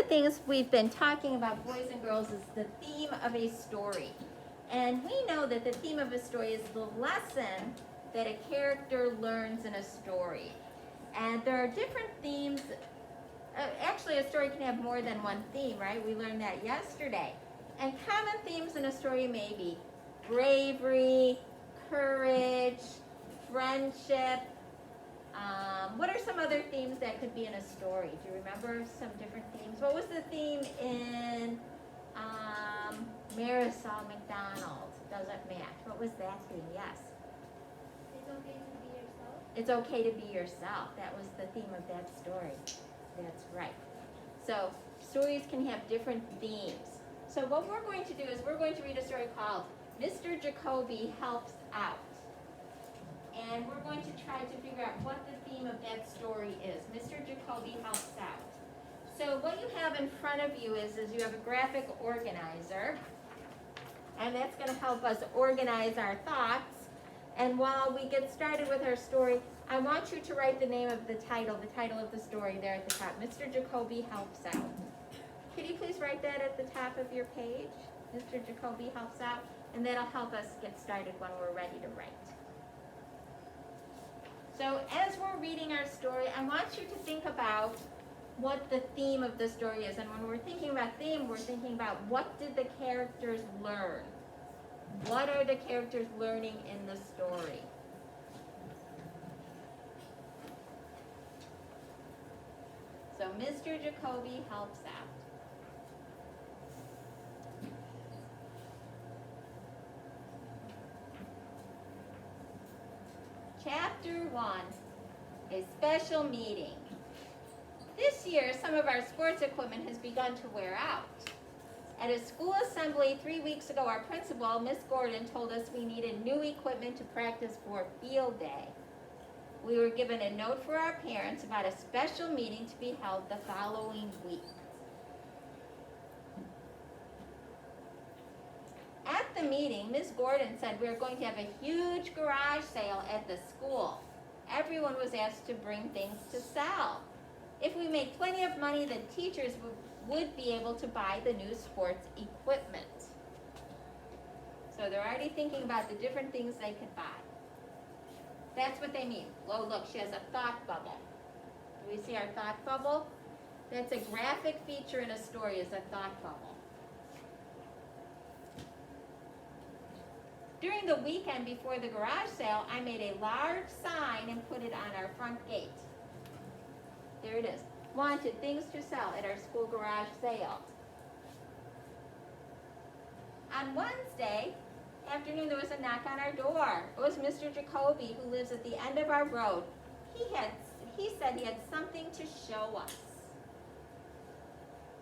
things we've been talking about, boys and girls, is the theme of a story. And we know that the theme of a story is the lesson that a character learns in a story. And there are different themes. Actually, a story can have more than one theme, right? We learned that yesterday. And common themes in a story may be bravery, courage, friendship. What are some other themes that could be in a story? Do you remember some different themes? What was the theme in Marisol McDonald? Doesn't match. What was that theme? Yes. It's okay to be yourself. It's okay to be yourself. That was the theme of that story. That's right. So stories can have different themes. So what we're going to do is we're going to read a story called Mr. Jacobi Helps Out. And we're going to try to figure out what the theme of that story is. Mr. Jacobi Helps Out. So what you have in front of you is you have a graphic organizer. And that's going to help us organize our thoughts. And while we get started with our story, I want you to write the name of the title of the story there at the top. Mr. Jacobi Helps Out. Could you please write that at the top of your page? Mr. Jacobi Helps Out. And that'll help us get started when we're ready to write. So as we're reading our story, I want you to think about what the theme of the story is. And when we're thinking about theme, we're thinking about what did the characters learn? What are the characters learning in the story? So Mr. Jacobi helps out. Chapter 1, a special meeting. This year, some of our sports equipment has begun to wear out. At a school assembly 3 weeks ago, our principal, Miss Gordon, told us we needed new equipment to practice for field day. We were given a note for our parents about a special meeting to be held the following week. At the meeting, Miss Gordon said we were going to have a huge garage sale at the school. Everyone was asked to bring things to sell. If we made plenty of money, the teachers would be able to buy the new sports equipment. So they're already thinking about the different things they could buy. That's what they mean. Oh, look, she has a thought bubble. Do we see our thought bubble? That's a graphic feature in a story, is a thought bubble. During the weekend before the garage sale, I made a large sign and put it on our front gate. There it is. Wanted things to sell at our school garage sale. On Wednesday afternoon, there was a knock on our door. It was Mr. Jacobi, who lives at the end of our road. He said he had something to show us.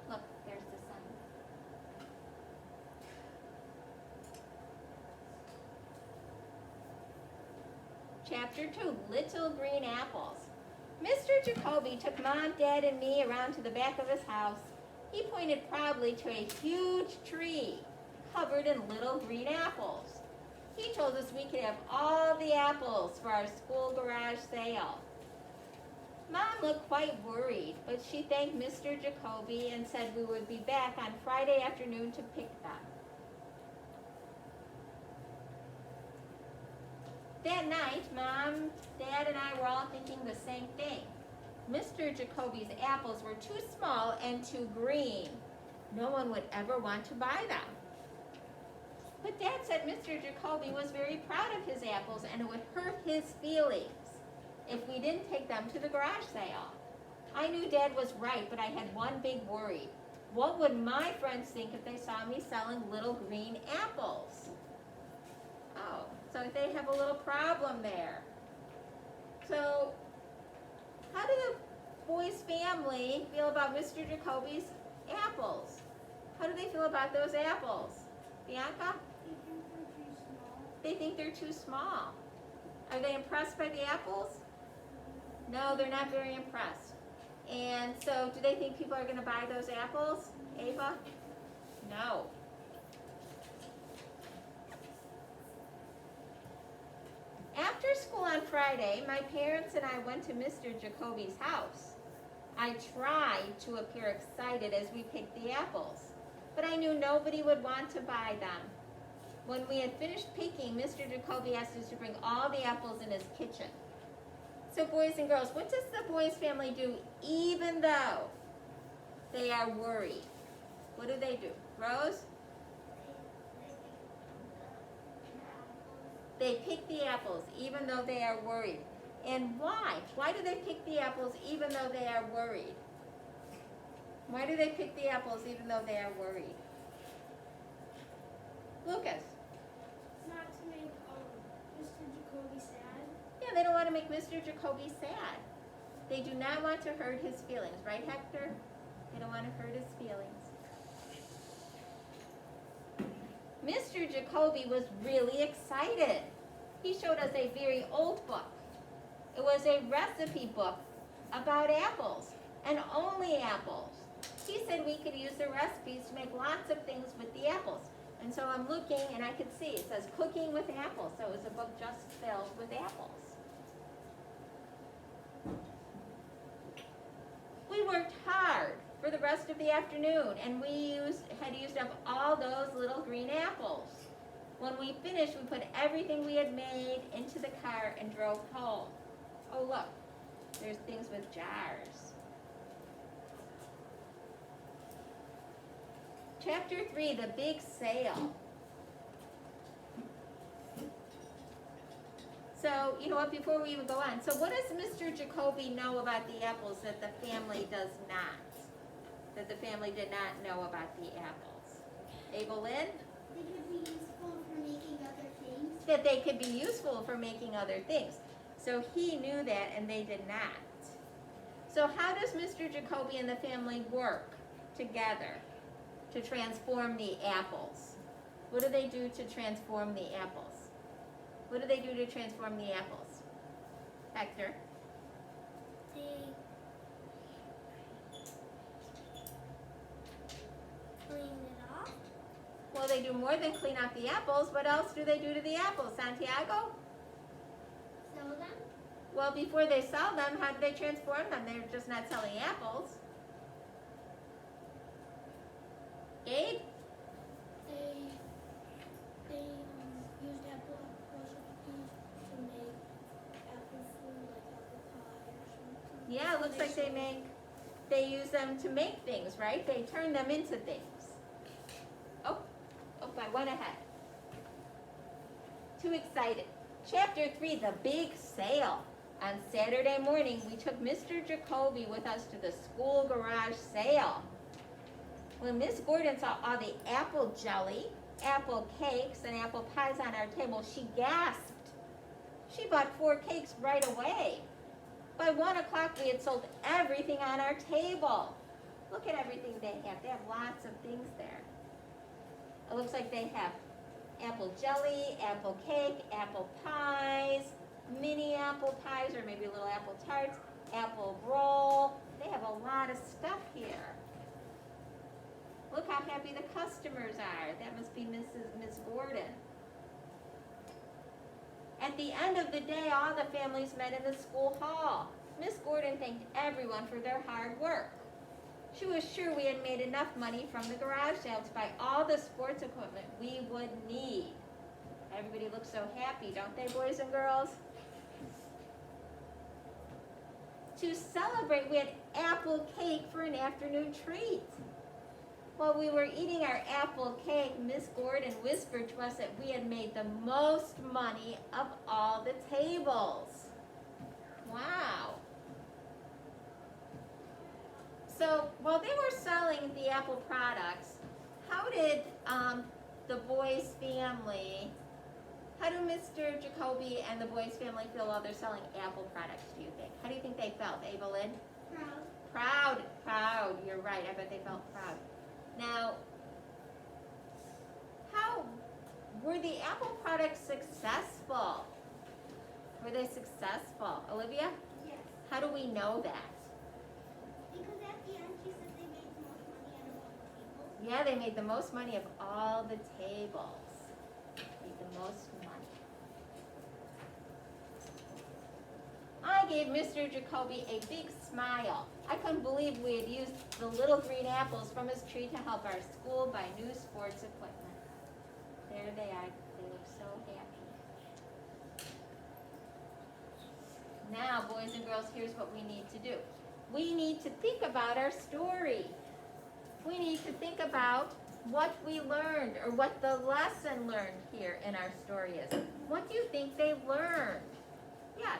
Look, there's the sign. Chapter 2, Little Green Apples. Mr. Jacobi took Mom, Dad, and me around to the back of his house. He pointed proudly to a huge tree covered in little green apples. He told us we could have all the apples for our school garage sale. Mom looked quite worried, but she thanked Mr. Jacobi and said we would be back on Friday afternoon to pick them. That night, Mom, Dad, and I were all thinking the same thing. Mr. Jacobi's apples were too small and too green. No one would ever want to buy them. But Dad said Mr. Jacobi was very proud of his apples and it would hurt his feelings if we didn't take them to the garage sale. I knew Dad was right, but I had one big worry. What would my friends think if they saw me selling little green apples? Oh, so they have a little problem there. So, how do the boys' family feel about Mr. Jacobi's apples? How do they feel about those apples? Bianca? They think they're too small. Are they impressed by the apples? No, they're not very impressed. And so, do they think people are going to buy those apples? Ava? No. After school on Friday, my parents and I went to Mr. Jacobi's house. I tried to appear excited as we picked the apples, but I knew nobody would want to buy them. When we had finished picking, Mr. Jacobi asked us to bring all the apples in his kitchen. So boys and girls, what does the boys family do even though they are worried? What do? Rose? They pick the apples even though they are worried. And why? Why do they pick the apples even though they are worried? Why do they pick the apples even though they are worried? Lucas? Not to make Mr. Jacobi sad. Yeah, they don't want to make Mr. Jacobi sad. They do not want to hurt his feelings, right, Hector? They don't want to hurt his feelings. Mr. Jacobi was really excited. He showed us a very old book. It was a recipe book about apples, and only apples. He said we could use the recipes to make lots of things with the apples. And so I'm looking, and I could see, it says cooking with apples. So it was a book just filled with apples. We worked hard for the rest of the afternoon, and we had used up all those little green apples. When we finished, we put everything we had made into the car and drove home. Oh, look, there's things with jars. Chapter 3, the big sale. So, you know what, before we even go on, so what does Mr. Jacobi know about the apples that the family does not? That the family did not know about the apples? Evelyn? They could be useful for making other things. That they could be useful for making other things. So he knew that and they did not. So how does Mr. Jacobi and the family work together to transform the apples? What do they do to transform the apples? What do they do to transform the apples? Hector? They clean it off. Well, they do more than clean out the apples. What else do they do to the apples? Santiago? Sell them. Well, before they sell them, how do they transform them? They're just not selling apples. Gabe? They used apple recipes to make apple food, like apple pie or something. Yeah, it looks like they use them to make things, right? They turn them into things. Oh, I went ahead. Too excited. Chapter 3, the big sale. On Saturday morning, we took Mr. Jacobi with us to the school garage sale. When Miss Gordon saw all the apple jelly, apple cakes, and apple pies on our table, she gasped. She bought 4 cakes right away. By 1 o'clock, we had sold everything on our table. Look at everything they have. They have lots of things there. It looks like they have apple jelly, apple cake, apple pies, mini apple pies, or maybe little apple tarts, apple roll. They have a lot of stuff here. Look how happy the customers are. That must be Miss Gordon. At the end of the day, all the families met in the school hall. Miss Gordon thanked everyone for their hard work. She was sure we had made enough money from the garage sale to buy all the sports equipment we would need. Everybody looks so happy, don't they, boys and girls? To celebrate, we had apple cake for an afternoon treat. While we were eating our apple cake, Miss Gordon whispered to us that we had made the most money of all the tables. Wow. So while they were selling the apple products, how did the boys' family, how do Mr. Jacobi and the boys' family feel while they're selling apple products, do you think? How do you think they felt, Evelyn? Proud. You're right. I bet they felt proud. Now, how were the apple products successful? Were they successful? Olivia? Yes. How do we know that? Because at the end she said they made the most money out of all the tables. Yeah, they made the most money of all the tables. Made the most money. I gave Mr. Jacobi a big smile. I couldn't believe we had used the little green apples from his tree to help our school buy new sports equipment. There they are. They look so happy. Now, boys and girls, here's what we need to do. We need to think about our story. We need to think about what we learned or what the lesson learned here in our story is. What do you think they learned? Yes.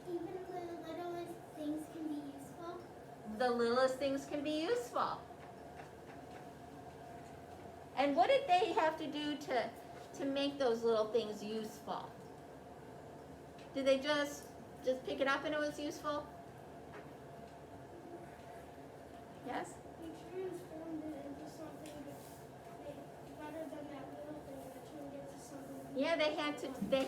Even the littlest things can be useful. The littlest things can be useful. And what did they have to do to make those little things useful? Did they just pick it up and it was useful? Yes? They transformed it into something better than that little thing that turned into something. Yeah, they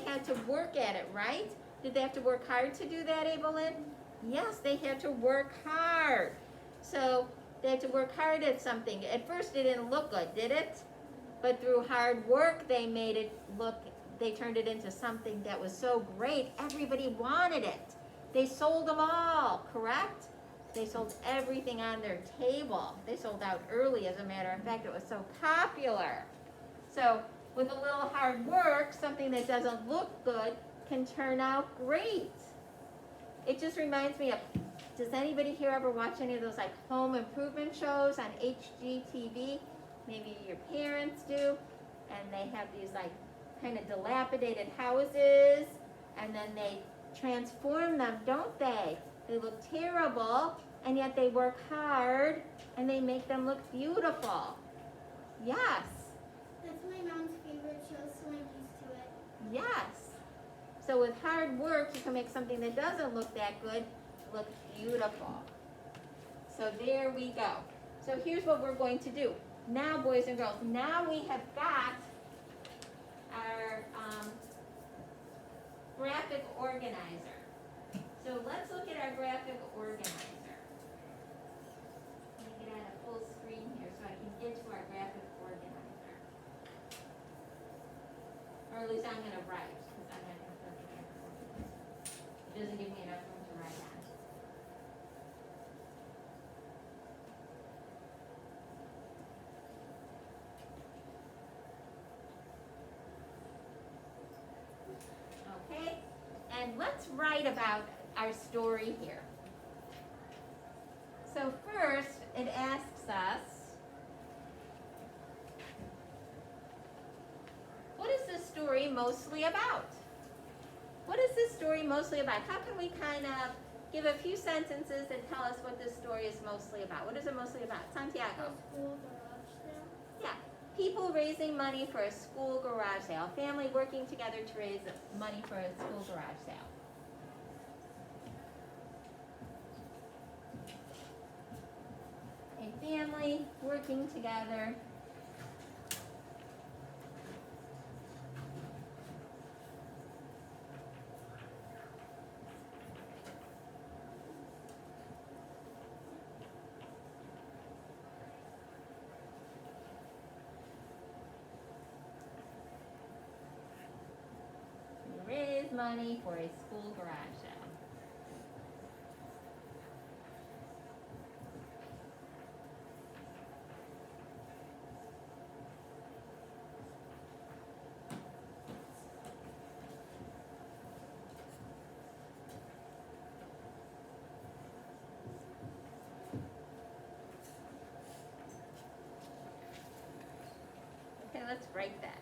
had to work at it, right? Did they have to work hard to do that, Evelyn? Yes, they had to work hard. So they had to work hard at something. At first it didn't look good, did it? But through hard work they made it look, they turned it into something that was so great, everybody wanted it. They sold them all, correct? They sold everything on their table. They sold out early, as a matter of fact, it was so popular. So with a little hard work, something that doesn't look good can turn out great. It just reminds me of, does anybody here ever watch any of those like home improvement shows on HGTV? Maybe your parents do. And they have these like kind of dilapidated houses, and then they transform them, don't they? They look terrible, and yet they work hard, and they make them look beautiful. Yes. That's my mom's favorite show, so I'm used to it. Yes. So with hard work, you can make something that doesn't look that good look beautiful. So there we go. So here's what we're going to do. Now, boys and girls, now we have got our graphic organizer. So let's look at our graphic organizer. Let me get on a full screen here so I can get to our graphic organizer. Or at least I'm going to write, because I'm not going to put the graphic organizer. It doesn't give me enough room to write on. Okay, and let's write about our story here. So first, it asks us, what is this story mostly about? What is this story mostly about? How can we kind of give a few sentences and tell us what this story is mostly about? What is it mostly about? Santiago. The school garage sale. Yeah. People raising money for a school garage sale. A family working together to raise money for a school garage sale. A family working together . Raise money for a school garage sale. Okay, let's write that.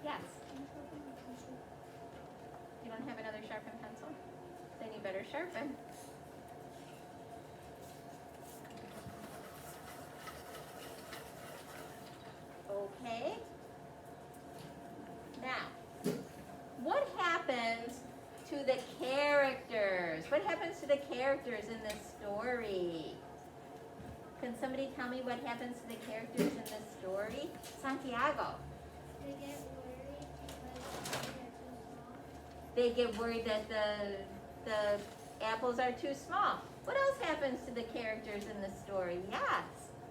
Yes. You don't have another sharpened pencil? Then you better sharpen. Okay. Now, what happens to the characters? What happens to the characters in this story? Can somebody tell me what happens to the characters in this story? Santiago. They get worried because they're too small. They get worried that the apples are too small. What else happens to the characters in the story? Yes.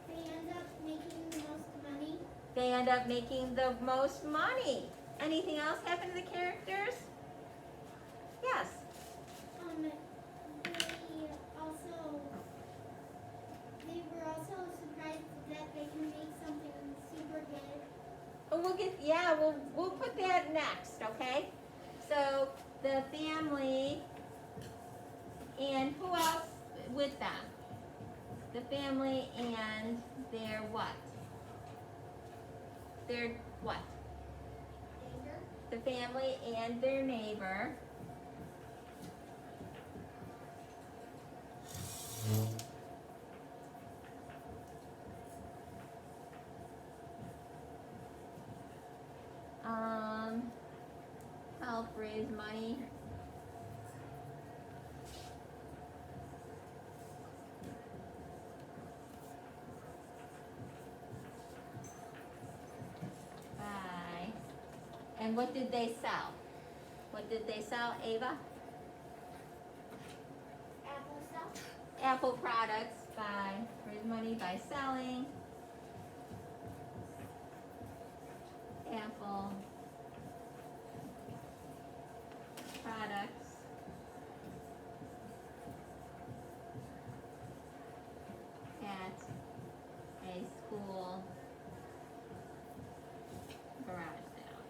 They end up making the most money. they end up making the most money. Anything else happen to the characters? Yes. They were also surprised that they can make something super good. Oh, we'll put that next, okay? So the family, and who else with them? The family and their what? Their what? Neighbor. The family and their neighbor. Help raise money. Bye. And what did they sell? What did they sell, Ava? Apple stuff. Apple products. By raise money by selling Apple products at a school garage sale.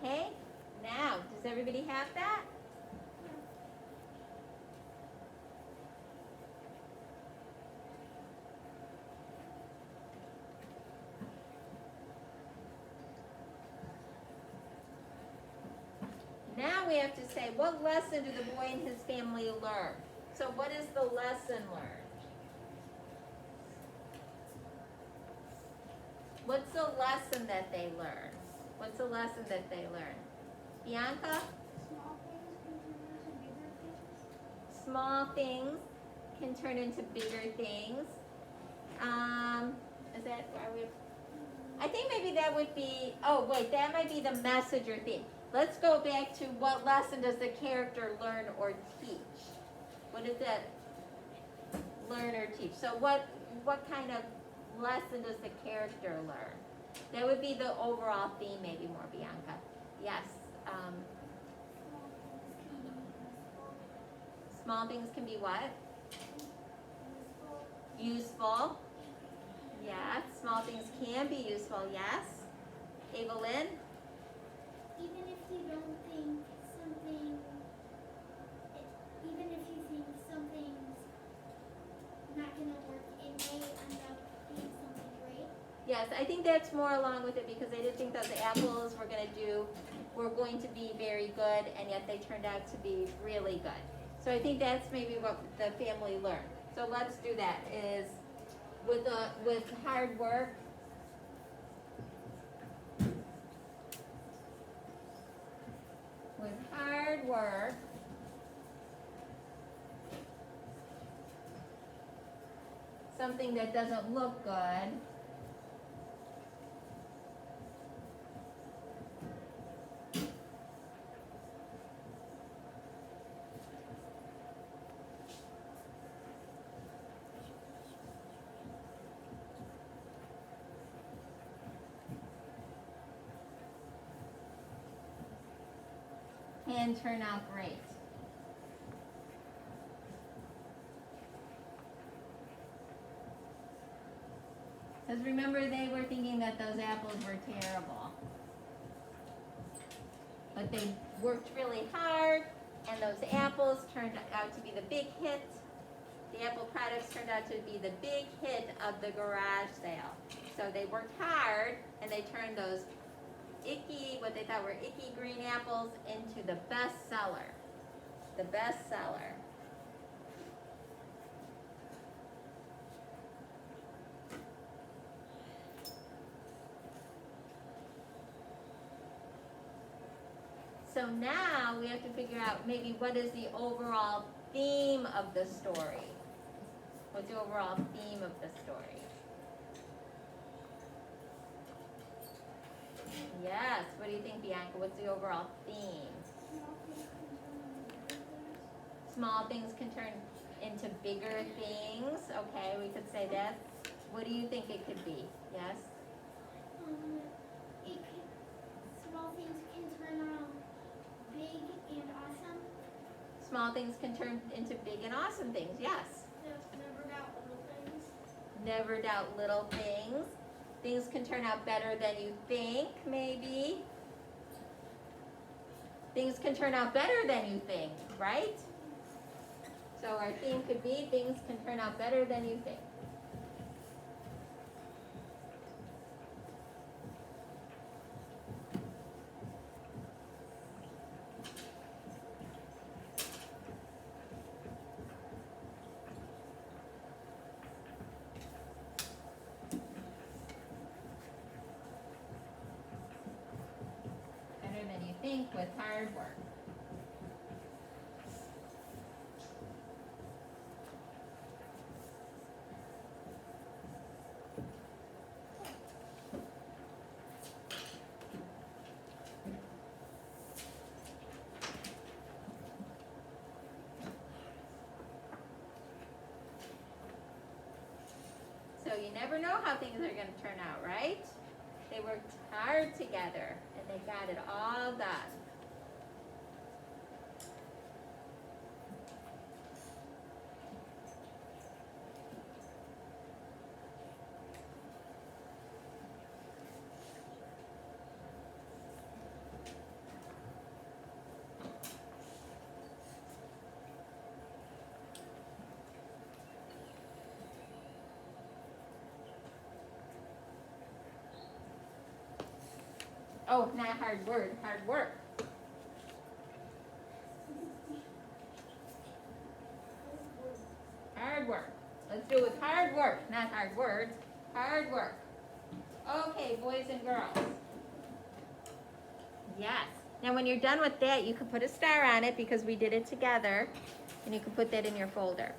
Okay, now, does everybody have that? Now we have to say, what lesson do the boy and his family learn? So what is the lesson learned? What's the lesson that they learn? What's the lesson that they learn? Bianca? Small things can turn into bigger things. Small things can turn into bigger things. Is that, are we, I think maybe that would be, oh wait, that might be the message or theme. Let's go back to what lesson does the character learn or teach? What does that learn or teach? So what kind of lesson does the character learn? That would be the overall theme, maybe more, Bianca. Yes. Small things can be what? Useful. Yes. Small things can be useful. Yes. Evelyn? Even if you don't think something, even if you think something's not gonna work, it may end up being something great. Yes, I think that's more along with it because they didn't think that the apples were going to be very good, and yet they turned out to be really good. So I think that's maybe what the family learned. So let's do that. Is with hard work. With hard work. Something that doesn't look good. Can turn out great. Because remember, they were thinking that those apples were terrible. But they worked really hard, and those apples turned out to be the big hit. The apple products turned out to be the big hit of the garage sale. So they worked hard, and they turned those icky, what they thought were icky green apples into the best seller. The best seller. So now we have to figure out maybe what is the overall theme of the story. What's the overall theme of the story? Yes, what do you think, Bianca? What's the overall theme? Small things can turn into bigger things. Okay, we could say that. What do you think it could be? Yes? Small things can turn out big and awesome. Small things can turn into big and awesome things. Yes. Never doubt little things. Never doubt little things. Things can turn out better than you think, maybe. Things can turn out better than you think, right? So our theme could be things can turn out better than you think. Better than you think with hard work. So you never know how things are going to turn out, right? They worked hard together and they got it all done. Oh, not hard word, hard work. Hard work. Let's do it with hard work, not hard words. Hard work. Okay, boys and girls. Yes. Now when you're done with that, you can put a star on it because we did it together, and you can put that in your folder.